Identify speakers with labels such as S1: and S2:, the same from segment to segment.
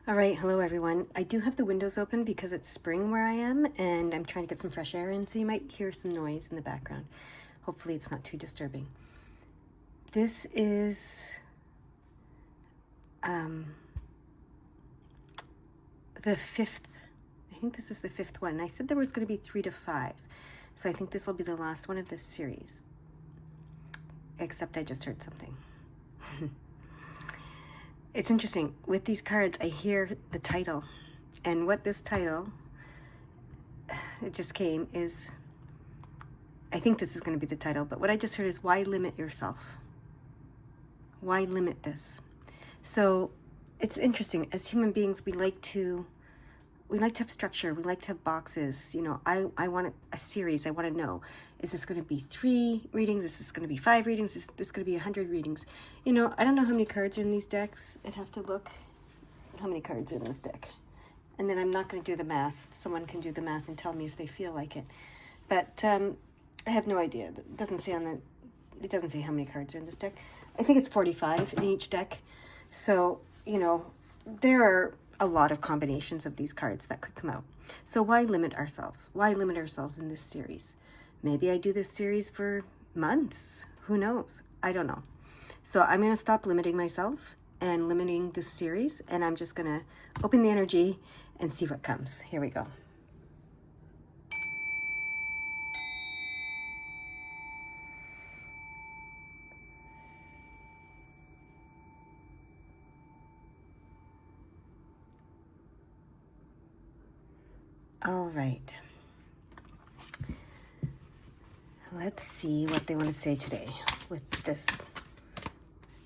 S1: All right, hello everyone. I do have the windows open because it's spring where I am and I'm trying to get some fresh air in, so you might hear some noise in the background. Hopefully it's not too disturbing. This is the fifth, I think this is the fifth one. I said there was going to be 3 to 5, so I think this will be the last one of this series. Except I just heard something. It's interesting. With these cards, I hear the title. And what this title, it just came, is, I think this is going to be the title, but what I just heard is, why limit yourself? Why limit this? So it's interesting. As human beings, we like to have structure. We like to have boxes. You know, I want a series. I want to know, is this going to be 3 readings? Is this going to be 5 readings? Is this going to be 100 readings? You know, I don't know how many cards are in these decks. I'd have to look how many cards are in this deck. And then I'm not going to do the math. Someone can do the math and tell me if they feel like it. But I have no idea. It doesn't say how many cards are in this deck. I think it's 45 in each deck. So, you know, there are a lot of combinations of these cards that could come out. So why limit ourselves? Why limit ourselves in this series? Maybe I do this series for months. Who knows? I don't know. So I'm going to stop limiting myself and limiting this series, and I'm just going to open the energy and see what comes. Here we go. All right. Let's see what they want to say today with this.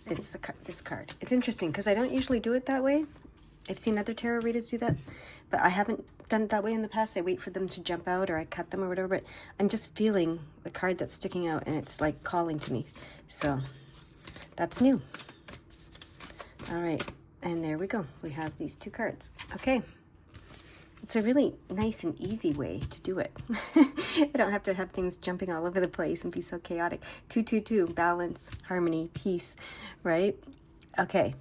S1: It's this card. It's interesting because I don't usually do it that way. I've seen other tarot readers do that, but I haven't done it that way in the past. I wait for them to jump out or I cut them or whatever, but I'm just feeling the card that's sticking out and it's like calling to me. So that's new. All right. And there we go. We have these 2 cards. Okay. It's a really nice and easy way to do it. I don't have to have things jumping all over the place and be so chaotic. 222, balance, harmony, peace, right? Okay,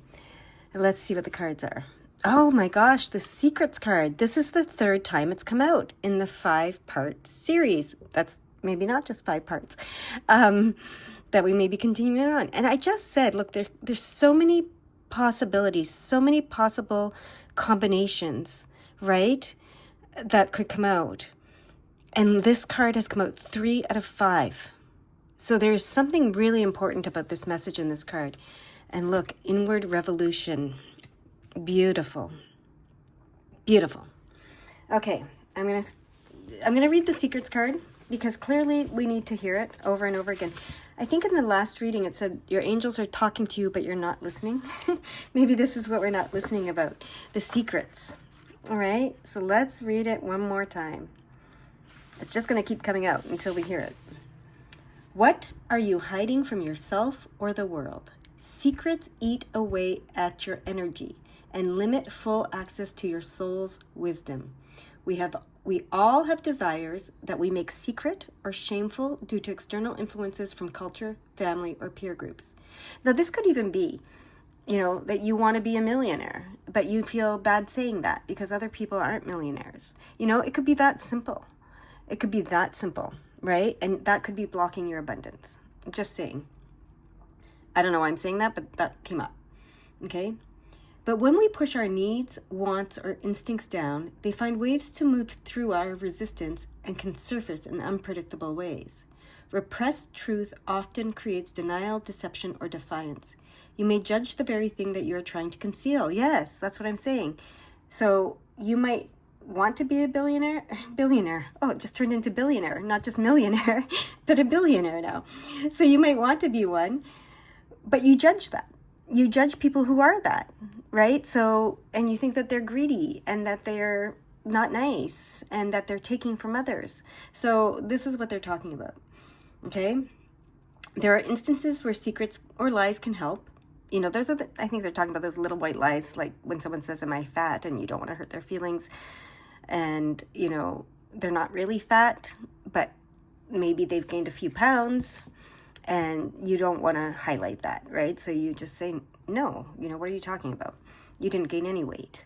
S1: let's see what the cards are. Oh my gosh, the Secrets card. This is the 3rd time it's come out in the 5-part series. That's maybe not just 5 parts, that we may be continuing on. And I just said, look, there's so many possibilities, so many possible combinations, right, that could come out. And this card has come out 3 out of 5. So there's something really important about this message in this card. And look, inward revolution. Beautiful. Beautiful. Okay, I'm gonna read the Secrets card because clearly we need to hear it over and over again. I think in the last reading it said your angels are talking to you but you're not listening. Maybe this is what we're not listening about. The secrets. All right, so let's read it one more time. It's just going to keep coming out until we hear it. What are you hiding from yourself or the world? Secrets eat away at your energy and limit full access to your soul's wisdom. We all have desires that we make secret or shameful due to external influences from culture, family, or peer groups. Now, this could even be, you know, that you want to be a millionaire, but you feel bad saying that because other people aren't millionaires. You know, it could be that simple. It could be that simple, right? And that could be blocking your abundance. I'm just saying. I don't know why I'm saying that, but that came up. Okay? But when we push our needs, wants, or instincts down, they find ways to move through our resistance and can surface in unpredictable ways. Repressed truth often creates denial, deception, or defiance. You may judge the very thing that you're trying to conceal. Yes, that's what I'm saying. So you might want to be a billionaire. Oh, it just turned into billionaire, not just millionaire, but a billionaire now. So you might want to be one, but you judge that. You judge people who are that, right? So, and you think that they're greedy and that they're not nice and that they're taking from others. So this is what they're talking about, okay? There are instances where secrets or lies can help. You know, I think they're talking about those little white lies, like when someone says, am I fat? And you don't want to hurt their feelings. And, you know, they're not really fat, but maybe they've gained a few pounds and you don't want to highlight that, right? So you just say, no, you know, what are you talking about? You didn't gain any weight.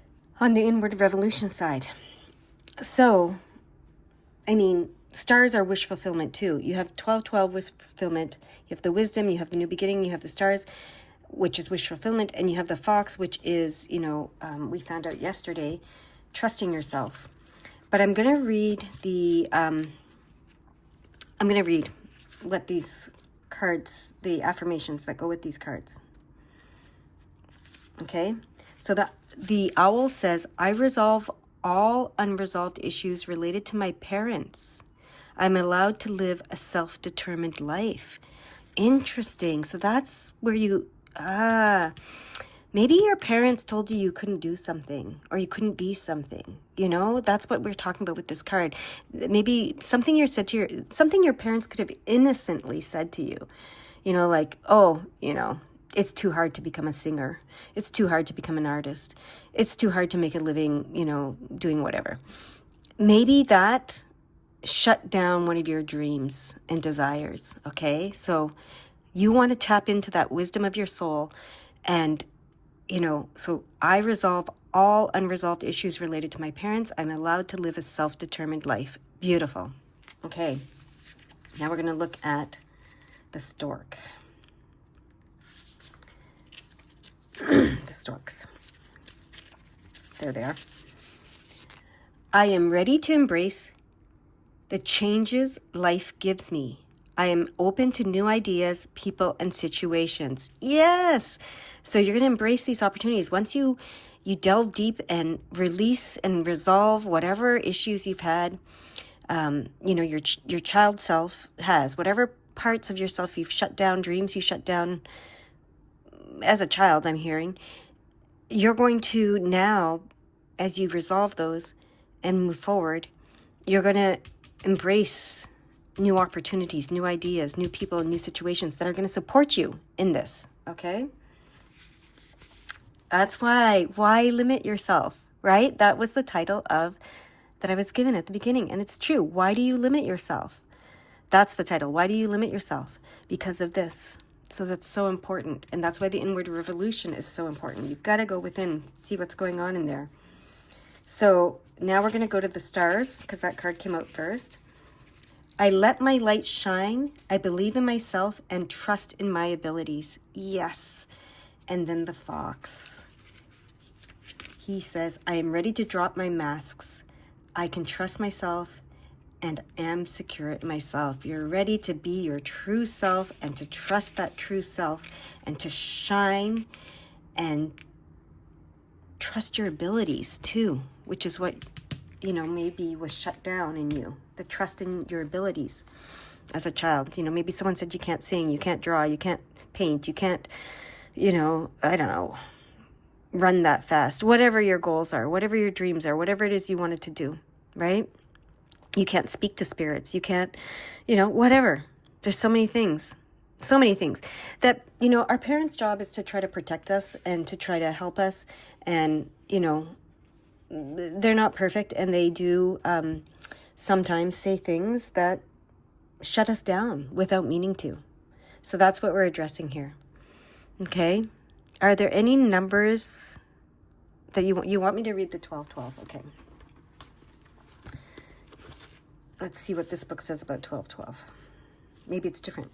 S1: on the inward revolution side. So, I mean, stars are wish fulfillment too. You have 1212 wish fulfillment. You have the wisdom, you have the new beginning, you have the stars, which is wish fulfillment, and you have the fox, which is, we found out yesterday, trusting yourself. But I'm going to read what these cards, the affirmations that go with these cards. Okay? So the owl says, I resolve all unresolved issues related to my parents. I'm allowed to live a self-determined life. Interesting. So that's where maybe your parents told you you couldn't do something or you couldn't be something. That's what we're talking about with this card. Maybe something something your parents could have innocently said to you. Like, oh, it's too hard to become a singer. It's too hard to become an artist. It's too hard to make a living, doing whatever. Maybe that shut down one of your dreams and desires, okay? So you want to tap into that wisdom of your soul and, so I resolve all unresolved issues related to my parents. I'm allowed to live a self-determined life. Beautiful. Okay, now we're going to look at the stork. The storks. There they are. I am ready to embrace the changes life gives me. I am open to new ideas, people, and situations. Yes! So you're going to embrace these opportunities. Once you delve deep and release and resolve whatever issues you've had, your child self has, whatever parts of yourself you've shut down, dreams you shut down as a child, I'm hearing, you're going to now, as you resolve those and move forward, you're going to embrace new opportunities, new ideas, new people, and new situations that are going to support you in this, okay? That's why limit yourself, right? That was the title that I was given at the beginning, and it's true. Why do you limit yourself? That's the title. Why do you limit yourself? Because of this. So that's so important, and that's why the inward revolution is so important. You've got to go within, see what's going on in there. So now we're going to go to the stars, because that card came out first. I let my light shine. I believe in myself and trust in my abilities. Yes. And then the fox. He says, I am ready to drop my masks. I can trust myself and am secure in myself. You're ready to be your true self and to trust that true self and to shine and trust your abilities too, which is what, maybe was shut down in you, the trust in your abilities as a child. Maybe someone said you can't sing, you can't draw, you can't paint, you can't, I don't know, run that fast, whatever your goals are, whatever your dreams are, whatever it is you wanted to do, right? You can't speak to spirits. You can't, whatever. There's so many things that, our parents' job is to try to protect us and to try to help us. And, they're not perfect, and they do sometimes say things that shut us down without meaning to. So that's what we're addressing here. Okay. Are there any numbers that you want me to read the 1212? Okay. Let's see what this book says about 1212. Maybe it's different.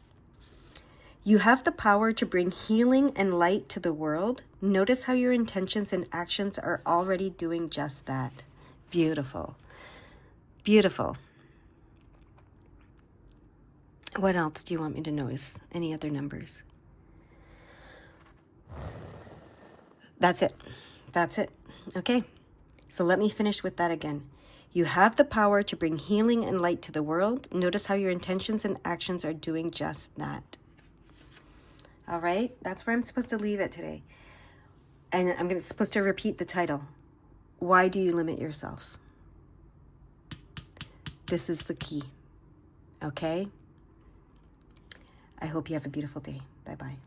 S1: You have the power to bring healing and light to the world. Notice how your intentions and actions are already doing just that. Beautiful. Beautiful. What else do you want me to notice? Any other numbers? That's it. That's it. Okay. So let me finish with that again. You have the power to bring healing and light to the world. Notice how your intentions and actions are doing just that. All right? That's where I'm supposed to leave it today. And I'm supposed to repeat the title. Why do you limit yourself? This is the key. Okay? I hope you have a beautiful day. Bye-bye.